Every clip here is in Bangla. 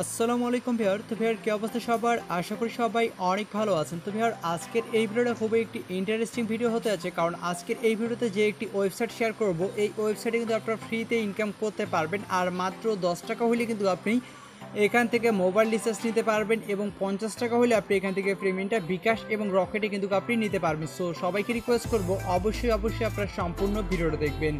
আসসালামু আলাইকুম ভিউয়ার। তো ভিউয়ার কি অবস্থা সবার? আশা করি সবাই অনেক ভালো আছেন। তো ভিউয়ার আজকের এই ভিডিওটা খুবই একটি ইন্টারেস্টিং ভিডিও হতে যাচ্ছে, কারণ আজকের এই ভিডিওতে যে একটি ওয়েবসাইট শেয়ার করব, এই ওয়েবসাইটে কিন্তু আপনারা ফ্রিতে ইনকাম করতে পারবেন। আর মাত্র 10 টাকা হলে কিন্তু আপনি এখান থেকে মোবাইল রিচার্জ নিতে পারবেন, এবং 50 টাকা হলে আপনি এখান থেকে পেমেন্টটা বিকাশ এবং রকেটে কিন্তু আপনি নিতে পারবেন। সো সবাইকে রিকোয়েস্ট করব অবশ্যই আপনারা সম্পূর্ণ ভিডিওটা দেখবেন।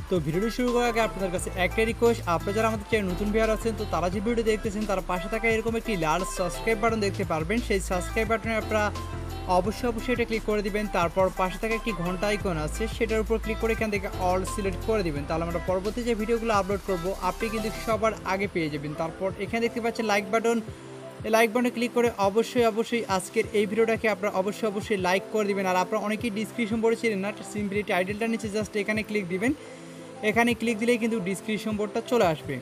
তো ভিডিওটি শুরু করার আগে আপনাদের কাছে একটাই রিকোয়েস্ট, আপনারা যারা আমাদের চ্যানেল নতুন ভিউয়ার আছেন, তো তারা যে ভিডিও দেখতেছেন তারা পাশে থাকা এরকম একটি লাল সাবস্ক্রাইব বাটন দেখতে পারবেন। সেই সাবস্ক্রাইব বাটনে আপনারা অবশ্যই এটা ক্লিক করে দিবেন। তারপর পাশে থাকা একটি ঘন্টা আইকন আছে, সেটার উপর ক্লিক করে এখান থেকে অল সিলেক্ট করে দিবেন। তাহলে আমরা পরবর্তী যে ভিডিওগুলো আপলোড করব আপনি কিন্তু সবার আগে পেয়ে যাবেন। তারপর এখানে দেখতে পাচ্ছেন লাইক বাটন, এই লাইক বাটনে ক্লিক করে অবশ্যই আজকের এই ভিডিওটাকে আপনারা অবশ্যই লাইক করে দিবেন। আর আপনারা অনেকেই ডিসক্রিপশন পড়েছিলেন না, সিম্পলি টাইটেলটা নিচে জাস্ট এখানে ক্লিক দিবেন। এখানে ক্লিক দিলেই কিন্তু ডিসক্রিপশন বোর্ডটা চলে আসবে।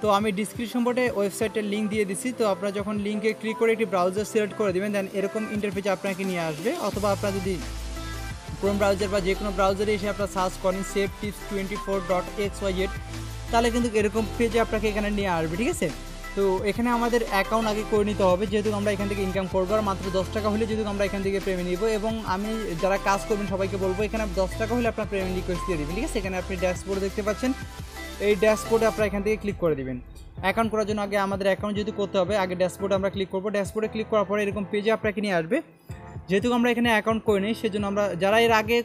তো আমি ডিসক্রিপশন বোর্ডে ওয়েবসাইটের লিঙ্ক দিয়ে দিচ্ছি। তো আপনারা যখন লিঙ্কে ক্লিক করে একটি ব্রাউজার সিলেক্ট করে দেবেন, দেন এরকম ইন্টারফেসে আপনাকে নিয়ে আসবে। অথবা আপনারা যদি ক্রোম ব্রাউজার বা যে কোনো ব্রাউজারে এসে আপনারা সার্চ করেন safetips24.xyz, তাহলে কিন্তু এরকম পেজে আপনাকে এখানে নিয়ে আসবে, ঠিক আছে। তো এখানে আমাদের অ্যাকাউন্ট আগে করে নিতে হবে, যেহেতু আমরা এখান থেকে ইনকাম করবো। আর মাত্র 10 টাকা হলে যেহেতু আমরা এখান থেকে পেমেন্ট নিব, এবং আমি যারা কাজ করবেন সবাইকে বলবো এখানে 10 টাকা হলে আপনার পেমেন্ট রিকোয়েস্ট দিয়ে দেবেন, ঠিক আছে। এখানে আপনি ড্যাশবোর্ড দেখতে পাচ্ছেন, এই ড্যাশবোর্ডে আপনারা এখান থেকে ক্লিক করে দিবেন। অ্যাকাউন্ট করার জন্য আগে আমাদের অ্যাকাউন্ট যেহেতু করতে হবে, আগে ড্যাশবোর্ডে আমরা ক্লিক করবো। ড্যাশবোর্ডে ক্লিক করার পরে এরকম পেজে আপনাকে নিয়ে আসবে। যেহেতু আমরা এখানে অ্যাকাউন্ট করে নিই, সেজন্য আমরা যারা এর আগে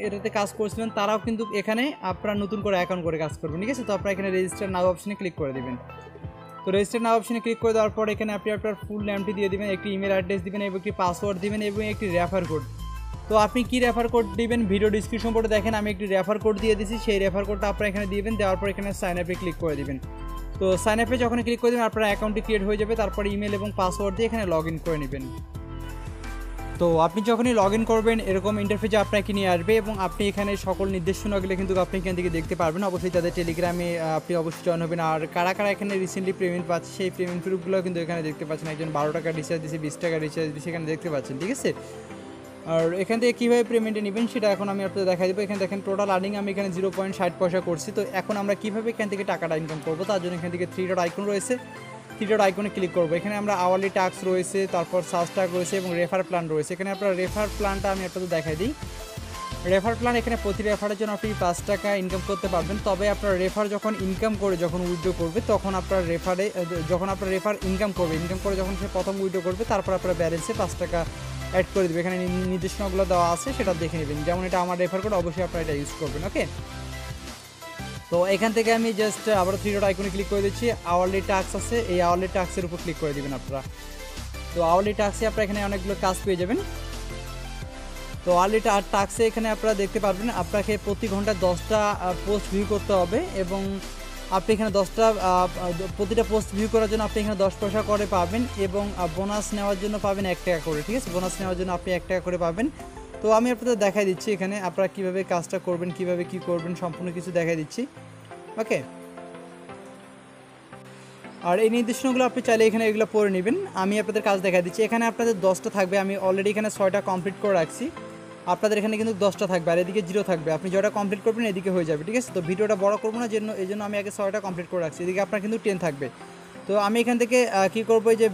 এটাতে কাজ করছিলেন তারাও কিন্তু এখানে আপনারা নতুন করে অ্যাকাউন্ট করে কাজ করবেন, ঠিক আছে। তো আপনারা এখানে রেজিস্টার নাও অপশনে ক্লিক করে দেবেন। তো রেজিস্টার নাও অপশনে ক্লিক করে দেওয়ার পর এখানে আপনি আপনার ফুল নেমটি দিয়ে দেবেন, একটি ইমেল অ্যাড্রেস দিবেন এবং একটি পাসওয়ার্ড দিবেন এবং একটি রেফার কোড। তো আপনি কি রেফার কোড দিবেন ভিডিও ডিসক্রিপশন বোর্ডে দেখেন, আমি একটি রেফার কোড দিয়ে দিয়েছি। সেই রেফার কোডটা আপনারা এখানে দিবেন, দেওয়ার পর এখানে সাইন আপে ক্লিক করে দিবেন। তো সাইন আপে যখন ক্লিক করে দেবেন আপনার অ্যাকাউন্টটি ক্রিয়েট হয়ে যাবে। তারপর ইমেল এবং পাসওয়ার্ড দিয়ে এখানে লগ ইন করে নেবেন। তো আপনি যখনই লগ ইন করবেন এরকম ইন্টারফেসে আপনাকে নিয়ে আসবে, এবং আপনি এখানে সকল নির্দেশনাগুলো কিন্তু আপনি এখান থেকে দেখতে পারবেন। অবশ্যই তাদের টেলিগ্রামে আপনি অবশ্যই জয়েন হবেন। আর কারা কারা এখানে রিসেন্টলি পেমেন্ট পাচ্ছে সেই পেমেন্ট প্রুফগুলো কিন্তু এখানে দেখতে পাচ্ছেন। একজন 12 টাকা রিচার্জ দিয়েছে, 20 টাকা রিচার্জ দিয়েছে, এখানে দেখতে পাচ্ছেন, ঠিক আছে। আর এখান থেকে কীভাবে পেমেন্টে নেবেন সেটা এখন আমি আপনাদের দেখা দেবো। এখানে দেখেন টোটাল আর্নিং আমি এখানে 0.60 পয়সা করছি। তো এখন আমরা কীভাবে এখান থেকে টাকাটা ইনকাম করবো, তার জন্য এখান থেকে 3 ডট আইকন রয়েছে, 3 ডট আইকনে ক্লিক করবো। এখানে আমরা আওয়ারলি টাস্ক রয়েছে, তারপর সার্চ টাস্ক রয়েছে এবং রেফার প্ল্যান রয়েছে। এখানে আপনার রেফার প্ল্যানটা আমি আপনাদের দেখাই দিই। রেফার প্ল্যান এখানে প্রতি রেফারের জন্য আপনি 5 টাকা ইনকাম করতে পারবেন। তবে আপনার রেফার যখন ইনকাম করে যখন উইথড্র করবে তখন আপনার রেফারে যখন আপনার রেফার ইনকাম করে যখন সে প্রথম উইথড্র করবে, তারপর আপনার ব্যালেন্সে 5 টাকা অ্যাড করে দেবে। এখানে নির্দেশনাগুলো দেওয়া আছে, সেটা দেখে নেবেন। যেমন এটা আমার রেফার কোড, অবশ্যই আপনারা এটা ইউজ করবেন, ওকে। তো এখান থেকে আমি জাস্ট আবার 3 ডট আইকনে ক্লিক করে দিচ্ছি। আওয়ারলি টাস্ক আছে, এই আওয়ারলি টাস্কের উপর ক্লিক করে দিবেন আপনারা। তো আওয়ারলি টাস্কে আপনারা এখানে অনেকগুলো কাজ পেয়ে যাবেন। তো আওয়ারলি টাস্কে এখানে আপনারা দেখতে পারবেন আপনাকে প্রতি ঘন্টায় 10টা পোস্ট ভিউ করতে হবে, এবং আপনি এখানে 10টা প্রতিটা পোস্ট ভিউ করার জন্য আপনি এখানে 10 পয়সা করে পাবেন, এবং বোনাস নেওয়ার জন্য পাবেন 1 টাকা করে, ঠিক আছে। বোনাস নেওয়ার জন্য আপনি 1 টাকা করে পাবেন। তো আমি আপনাদের দেখাই দিচ্ছি এখানে আপনারা কীভাবে কাজটা করবেন, কীভাবে কী করবেন, সম্পূর্ণ কিছু দেখাই দিচ্ছি, ওকে। আর এই নির্দেশনাগুলো আপনি চাইলে এখানে এগুলো পড়ে নেবেন। আমি আপনাদের কাজ দেখা দিচ্ছি। এখানে আপনাদের 10টা থাকবে, আমি অলরেডি এখানে 6টা কমপ্লিট করে রাখছি। আপনাদের এখানে কিন্তু 10টা থাকবে, আর এদিকে 0 থাকবে। আপনি যেটা কমপ্লিট করবেন এদিকে হয়ে যাবে, ঠিক আছে। তো ভিডিওটা বড় করবো না, এই জন্য আমি আগে 6টা কমপ্লিট করে রাখছি। এদিকে আপনার কিন্তু 10 থাকবে। তো আমি এখান থেকে কী করবো, এই যে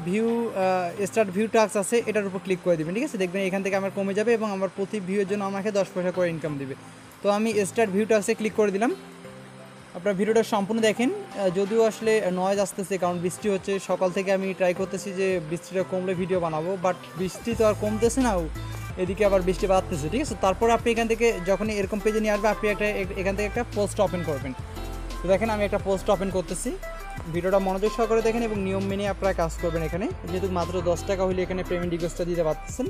স্টার্ট ভিউ টাস্ক আছে, এটার উপর ক্লিক করে দেবেন, ঠিক আছে। দেখবেন এখান থেকে আমার কমে যাবে এবং আমার প্রতি ভিউয়ের জন্য আমাকে 10 পয়সা করে ইনকাম দেবে। তো আমি স্টার্ট ভিউ টাস্কে ক্লিক করে দিলাম। আপনার ভিডিওটা সম্পূর্ণ দেখেন। যদিও আসলে নয়েজ আসতেছে, কারণ বৃষ্টি হচ্ছে। সকাল থেকে আমি ট্রাই করতেছি যে বৃষ্টিটা কমলে ভিডিও বানাবো, বাট বৃষ্টি তো আর কমতেছে না, এদিকে আবার বৃষ্টি বাড়তেছে, ঠিক আছে। তারপর আপনি এখান থেকে যখনই এরকম পেজে নিয়ে আসবে আপনি এখান থেকে একটা পোস্ট ওপেন করবেন। তো দেখেন আমি একটা পোস্ট ওপেন করতেছি। ভিডিওটা মনোযোগ সহকারে দেখেন এবং নিয়ম মেনে আপনারা কাজ করবেন। এখানে যেহেতু মাত্র 10 টাকা হলে এখানে পেমেন্ট রিকোয়েস্টটা দিতে পারতেছেন।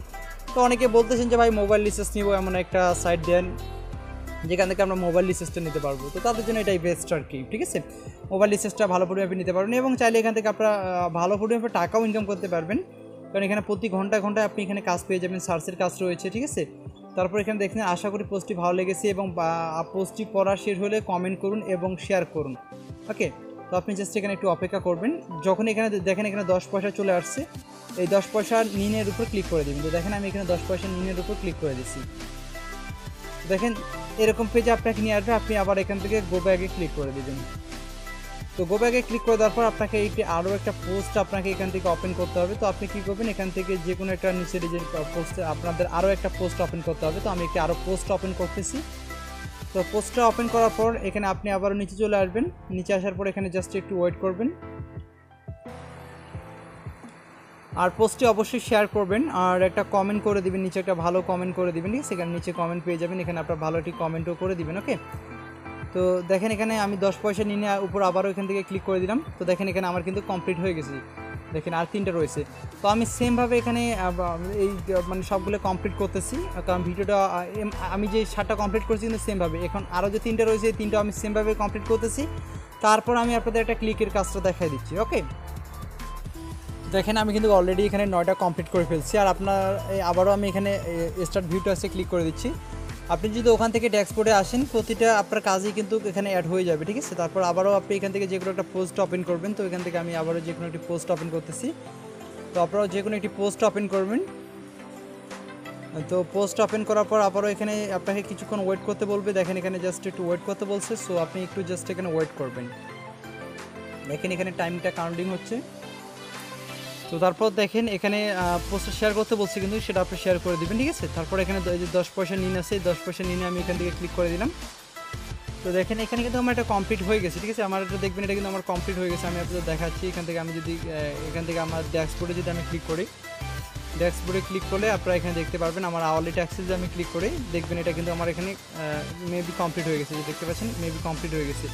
তো অনেকে বলতেছেন যে ভাই মোবাইল রিচার্জ নিব, এমন একটা সাইট দেন যেখান থেকে আমরা মোবাইল রিচার্জটা নিতে পারবো। তো তাদের জন্য এটাই বেস্ট আর কি, ঠিক আছে। মোবাইল রিচার্জটা ভালো পরিমাণে নিতে পারবেন, এবং চাইলে এখান থেকে আপনারা ভালো পরিমাণে টাকাও ইনকাম করতে পারবেন, কারণ এখানে প্রতি ঘন্টায় আপনি এখানে কাজ পেয়ে যাবেন। সার্চের কাজ রয়েছে, ঠিক আছে। তারপর এখানে দেখেন, আশা করি পোস্টটি ভালো লেগেছে, এবং পোস্টটি পড়া শেষ হলে কমেন্ট করুন এবং শেয়ার করুন, ওকে। তো আপনি জাস্ট এখানে একটু অপেক্ষা করবেন। যখন এখানে দেখেন এখানে 10 পয়সা চলে আসছে, এই 10 পয়সা নিনের উপর ক্লিক করে দেবেন। তো দেখেন আমি এখানে 10 পয়সা নিনের উপর ক্লিক করে দিচ্ছি। দেখেন এরকম পেজে আপনাকে নিয়ে আসবে, আপনি আবার এখান থেকে গো ব্যাগে ক্লিক করে দেবেন। তো গো ব্যাকে ক্লিক করে দেওয়ার পর আপনাকে এইটি আরও একটা পোস্ট আপনাকে এখান থেকে ওপেন করতে হবে। তো আপনি কী করবেন, এখান থেকে যে কোনো একটা নিচের যে পোস্টে আপনাদের আরও একটা পোস্ট ওপেন করতে হবে। তো আমি একটি আরও পোস্ট ওপেন করতেছি। তো পোস্টটা ওপেন করার পর এখানে আপনি আবারও নিচে চলে আসবেন। নিচে আসার পর এখানে জাস্ট একটু ওয়েট করবেন, আর পোস্টটি অবশ্যই শেয়ার করবেন আর একটা কমেন্ট করে দিবেন, নিচে একটা ভালো কমেন্ট করে দিবেন। ঠিক আছে, এখানে নিচে কমেন্ট পেয়ে যাবেন, এখানে আপনার ভালো একটি কমেন্টও করে দিবেন। ওকে, তো দেখেন এখানে আমি 10 পয়সা নিয়ে উপর আবারও এখান থেকে ক্লিক করে দিলাম। তো দেখেন এখানে আমার কিন্তু কমপ্লিট হয়ে গেছে, দেখেন আর 3টা রয়েছে। তো আমি সেমভাবে এখানে এই মানে সবগুলো কমপ্লিট করতেছি, কারণ ভিডিওটা আমি যে 7টা কমপ্লিট করছি কিন্তু সেমভাবে এখন আরও যে 3টা রয়েছে এই 3টা আমি সেমভাবে কমপ্লিট করতেছি। তারপর আমি আপনাদের একটা ক্লিকের কাজটা দেখাই দিচ্ছি। ওকে, দেখেন আমি কিন্তু অলরেডি এখানে 9টা কমপ্লিট করে ফেলছি। আর আপনার আবারও আমি এখানে স্টার্ট ভিউ টাস্কে ক্লিক করে দিচ্ছি। আপনি যদি ওখান থেকে ড্যাশবোর্ডে আসেন, প্রতিটা আপনার কাজই কিন্তু এখানে অ্যাড হয়ে যাবে। ঠিক আছে, তারপর আবারও আপনি এখান থেকে যে কোনো একটা পোস্ট ওপেন করবেন। তো এখান থেকে আমি আবারও যে কোনো একটি পোস্ট ওপেন করতেছি। তো আপনারাও যে কোনো একটি পোস্ট ওপেন করবেন। তো পোস্ট ওপেন করার পর আবারও এখানে আপনাকে কিছুক্ষণ ওয়েট করতে বলবে। দেখেন এখানে জাস্ট একটু ওয়েট করতে বলছে, সো আপনি একটু জাস্ট এখানে ওয়েট করবেন। দেখেন এখানে টাইমটা কাউন্টিং হচ্ছে। তো তারপর দেখেন এখানে পোস্টটা শেয়ার করতে বলছে, কিন্তু সেটা আপনি শেয়ার করে দেবেন। ঠিক আছে, তারপর এখানে যে 10 পয়সা নিন আছে, 10 পয়সা নিয়ে আমি এখান থেকে ক্লিক করে দিলাম। তো দেখেন এখানে কিন্তু আমার এটা কমপ্লিট হয়ে গেছে। ঠিক আছে, আমার এটা দেখবেন, এটা কিন্তু আমার কমপ্লিট হয়ে গেছে। আমি আপনাদের দেখাচ্ছি। এখান থেকে আমি যদি এখান থেকে আমার ড্যাশবোর্ডে যদি আমি ক্লিক করি, ড্যাশবোর্ডে ক্লিক করলে আপনারা এখানে দেখতে পারবেন আমার আওয়ারলি ট্যাক্সে যদি আমি ক্লিক করি, দেখবেন এটা কিন্তু আমার এখানে মেবি কমপ্লিট হয়ে গেছে। যে দেখতে পাচ্ছেন মেবি কমপ্লিট হয়ে গেছে।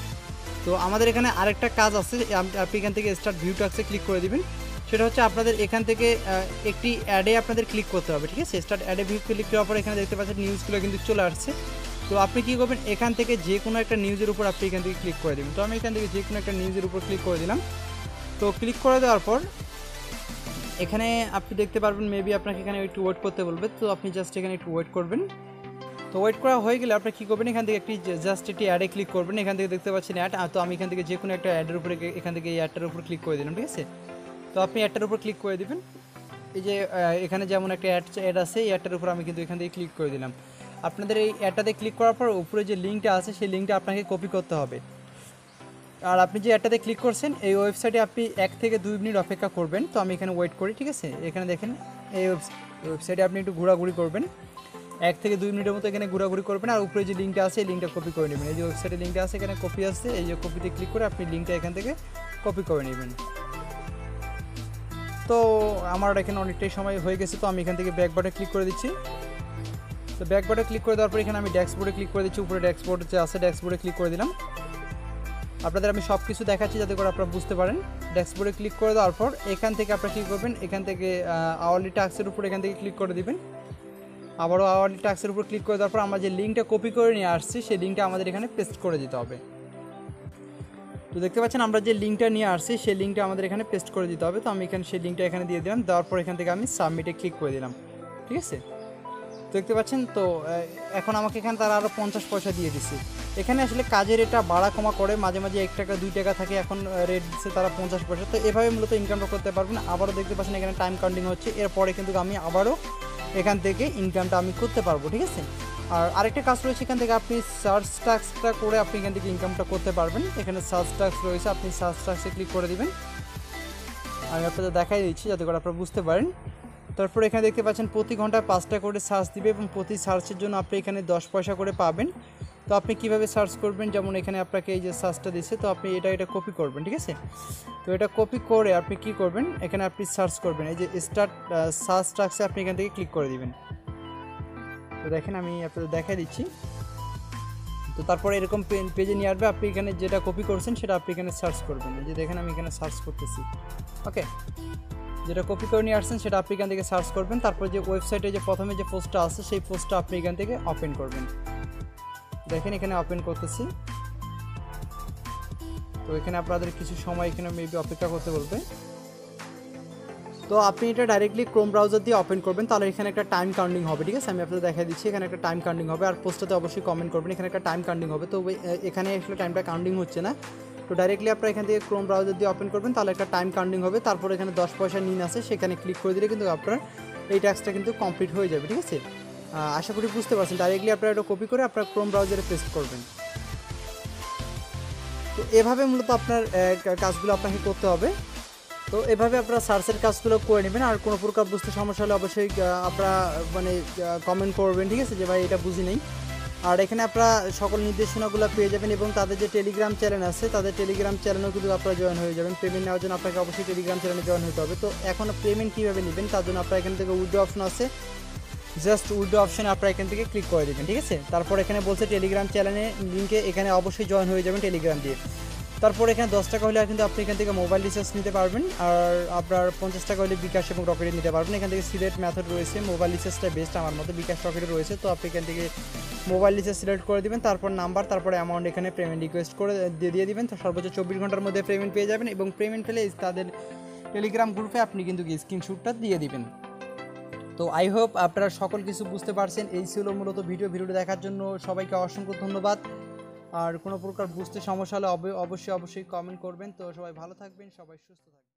তো আমাদের এখানে আরেকটা কাজ আছে, আপনি এখান থেকে স্টার্ট ভিউ ট্যাক্সে ক্লিক করে দিবেন। সেটা হচ্ছে আপনাদের এখান থেকে একটি অ্যাডে আপনাদের ক্লিক করতে হবে। ঠিক আছে, স্টার্ট অ্যাডে ভিউ ক্লিক করার পর এখানে দেখতে পাচ্ছেন নিউজগুলো কিন্তু চলে আসছে। তো আপনি কী করবেন, এখান থেকে যে কোনো একটা নিউজের উপর আপনি এখান থেকে ক্লিক করে দেবেন। তো আমি এখান থেকে যে কোনো একটা নিউজের উপর ক্লিক করে দিলাম। তো ক্লিক করে দেওয়ার পর এখানে আপনি দেখতে পারবেন মেবি আপনাকে এখানে একটু ওয়েট করতে বলবে। তো আপনি জাস্ট এখানে একটু ওয়েট করবেন। তো ওয়েট করা হয়ে গেলে আপনি কী করবেন, এখান থেকে একটি জাস্ট একটি অ্যাডে ক্লিক করবেন। এখান থেকে দেখতে পাচ্ছেন অ্যাড। তো আমি এখান থেকে যে কোনো একটা অ্যাডের উপরে এখান থেকে এই অ্যাডটার উপর ক্লিক করে দিলাম। ঠিক আছে, তো আপনি অ্যাডটার উপর ক্লিক করে দেবেন। এই যে এখানে যেমন একটা অ্যাড আছে, এই অ্যাডটার উপর আমি কিন্তু এখান থেকে ক্লিক করে দিলাম। আপনাদের এই অ্যাডটাতে ক্লিক করার পর উপরে যে লিঙ্কটা আছে সেই লিঙ্কটা আপনাকে কপি করতে হবে। আর আপনি যে অ্যাডটাতে ক্লিক করছেন এই ওয়েবসাইটে আপনি 1 থেকে 2 মিনিট অপেক্ষা করবেন। তো আমি এখানে ওয়েট করি। ঠিক আছে, এখানে দেখেন এই ওয়েবসাইটে আপনি একটু ঘোরাঘুরি করবেন, 1 থেকে 2 মিনিটের মতো এখানে ঘোরাঘুরি করবেন। আর উপরে যে লিঙ্কটা আছে এই লিঙ্কটা কপি করে নেবেন। এই যে ওয়েবসাইটের লিঙ্কটা আছে এখানে কপি আসছে, এই যে কপিতে ক্লিক করে আপনি লিঙ্কটা এখান থেকে কপি করে নেবেন। তো আমার এখানে অনেকটাই সময় হয়ে গেছে। তো আমি এখান থেকে ব্যাক বাটনে ক্লিক করে দিচ্ছি। তো ব্যাক বাটনে ক্লিক করে দেওয়ার পর এখানে আমি ড্যাশবোর্ডে ক্লিক করে দিচ্ছি। উপরে ড্যাশবোর্ড যে আছে ড্যাশবোর্ডে ক্লিক করে দিলাম। আপনাদের আমি সব কিছু দেখাচ্ছি যাতে করে আপনারা বুঝতে পারেন। ড্যাশবোর্ডে ক্লিক করে দেওয়ার পর এখান থেকে আপনারা কী করবেন, এখান থেকে আওয়ারলি টাস্কের উপর এখান থেকে ক্লিক করে দিবেন। আবারও আওয়ারলি টাস্কের উপর ক্লিক করে দেওয়ার পর আমরা যে লিঙ্কটা কপি করে নিয়ে আসছি সেই লিঙ্কটা আমাদের এখানে পেস্ট করে দিতে হবে। তো দেখতে পাচ্ছেন আমরা যে লিঙ্কটা নিয়ে আসছি সেই লিঙ্কটা আমাদের এখানে পেস্ট করে দিতে হবে। তো আমি এখানে সেই লিঙ্কটা এখানে দিয়ে দিলাম। দেওয়ার পর এখান থেকে আমি সাবমিটে ক্লিক করে দিলাম। ঠিক আছে, দেখতে পাচ্ছেন। তো এখন আমাকে এখানে তারা আরও 50 পয়সা দিয়ে দিচ্ছে। এখানে আসলে কাজের এটা বাড়া কমা করে, মাঝে মাঝে 1 টাকা 2 টাকা থাকে, এখন রেট দিচ্ছে তারা 50 পয়সা। তো এভাবে মূলত ইনকামটা করতে পারবেন। আবারও দেখতে পাচ্ছেন এখানে টাইম কাউন্টিং হচ্ছে, এরপরে কিন্তু আমি আবারও এখান থেকে ইনকামটা আমি করতে পারবো। ঠিক আছে, আর আরেকটা কাজ রয়েছে, এখান থেকে আপনি সার্চ টাস্কটা করে আপনি এখান থেকে ইনকামটা করতে পারবেন। এখানে সার্চ টাস্ক রয়েছে, আপনি সার্চ টাস্কে ক্লিক করে দিবেন। আমি আপনাদের দেখাই দিচ্ছি যাতে করে আপনারা বুঝতে পারেন। তারপর এখানে দেখতে পাচ্ছেন প্রতি ঘন্টায় 5টা করে সার্চ দিবে এবং প্রতি সার্চের জন্য আপনি এখানে 10 পয়সা করে পাবেন। তো আপনি কিভাবে সার্চ করবেন, যেমন এখানে আপনাকে এই যে সার্চটা দিচ্ছে, তো আপনি এটা কপি করবেন। ঠিক আছে, তো এটা কপি করে আপনি কি করবেন, এখানে আপনি সার্চ করবেন, এই যে স্টার্ট সার্চ টাস্কে আপনি এখান থেকে ক্লিক করে দিবেন। তো দেখেন আমি আপনাদের দেখাই দিচ্ছি। তো তারপরে এরকম পেজে নিয়ে আসবে, আপনি এখানে যেটা কপি করছেন সেটা আপনি এখানে সার্চ করবেন। এই যে দেখেন আমি এখানে সার্চ করতেছি। ওকে, যেটা কপি করে নিয়ে আসছেন সেটা আপনি এখান থেকে সার্চ করবেন। তারপর যে ওয়েবসাইটে যে প্রথমে যে পোস্টটা আছে সেই পোস্টটা আপনি এখান থেকে ওপেন করবেন। দেখেন এখানে ওপেন করতেছি। তো এখানে আপনাদের কিছু সময় এখানে মেবি অপেক্ষা করতে বলবে। তো আপনি এটা ডাইরেক্টলি ক্রোম ব্রাউজার দিয়ে ওপেন করবেন, তাহলে এখানে একটা টাইম কাউন্টিং হবে। ঠিক আছে, আমি আপনাদের দেখাই দিচ্ছি। এখানে একটা টাইম কাউন্টিং হবে, আর পোস্টটাতে অবশ্যই কমেন্ট করবেন। এখানে একটা টাইম কাউন্টিং হবে। তো এখানে আসলে টাইমটা কাউন্টিং হচ্ছে না। তো ডাইরেক্টলি আপনারা এখান থেকে ক্রোম ব্রাউজার দিয়ে ওপেন করবেন, তাহলে একটা টাইম কাউন্টিং হবে। তারপর এখানে 10 পয়সা নিন আছে, সেখানে ক্লিক করে দিলে কিন্তু আপনার এই টাস্কটা কিন্তু কমপ্লিট হয়ে যাবে। ঠিক আছে, আশা করি বুঝতে পারছেন। ডাইরেক্টলি আপনারা এটা কপি করে আপনার ক্রোম ব্রাউজারে পেস্ট করবেন। তো তো এভাবে মূলত আপনার কাজগুলো আপনাকে করতে হবে। তো এভাবে আপনারা সার্চের কাজগুলো করে নেবেন। আর কোনো প্রকার বুঝতে সমস্যা হলে অবশ্যই আপনারা মানে কমেন্ট করবেন, ঠিক আছে, যে ভাই এটা বুঝি নেই। আর এখানে আপনারা সকল নির্দেশনাগুলো পেয়ে যাবেন এবং তাদের যে টেলিগ্রাম চ্যানেল আছে তাদের টেলিগ্রাম চ্যানেলেও কিন্তু আপনারা জয়েন হয়ে যাবেন। পেমেন্ট নেওয়ার জন্য আপনাকে অবশ্যই টেলিগ্রাম চ্যানেলে জয়েন হতে হবে। তো এখন পেমেন্ট কীভাবে নেবেন তার জন্য আপনারা এখান থেকে উইথড্র অপশন আছে, জাস্ট উইথড্র অপশানে আপনারা এখান থেকে ক্লিক করে দেবেন, ঠিক আছে। তারপর এখানে বলছে টেলিগ্রাম চ্যানেলে লিঙ্কে, এখানে অবশ্যই জয়েন হয়ে যাবেন টেলিগ্রাম দিয়ে। তারপর এখানে 10 টাকা হলে কিন্তু আপনি এখান থেকে মোবাইল রিচার্জ নিতে পারবেন। আর আপনার 50 টাকা হলে বিকাশ এবং রকেটে নিতে পারবেন। এখান থেকে সিলেক্ট মেথড রয়েছে, মোবাইল রিচার্জটা বেস্ট আমার মতো, বিকাশ রকেটে রয়েছে। তো আপনি এখান থেকে মোবাইল রিচার্জ সিলেক্ট করে দিবেন, তারপর নাম্বার, তারপরে অ্যামাউন্ট এখানে পেমেন্ট রিকোয়েস্ট করে দিয়ে দিবেন। তো সর্বোচ্চ 24 ঘন্টার মধ্যে পেমেন্ট পেয়ে যাবেন এবং পেমেন্ট পেলে তাদের টেলিগ্রাম গ্রুপে আপনি কিন্তু স্ক্রিনশটটা দিয়ে দিবেন। তো আই হোপ আপনারা সকল কিছু বুঝতে পারছেন। এই ছিল মূলত ভিডিওটা দেখার জন্য সবাইকে অসংখ্য ধন্যবাদ। আর কোনো প্রকার বুঝতে সমস্যা হলে অবশ্যই কমেন্ট করবেন। তো সবাই ভালো থাকবেন, সবাই সুস্থ থাকবেন।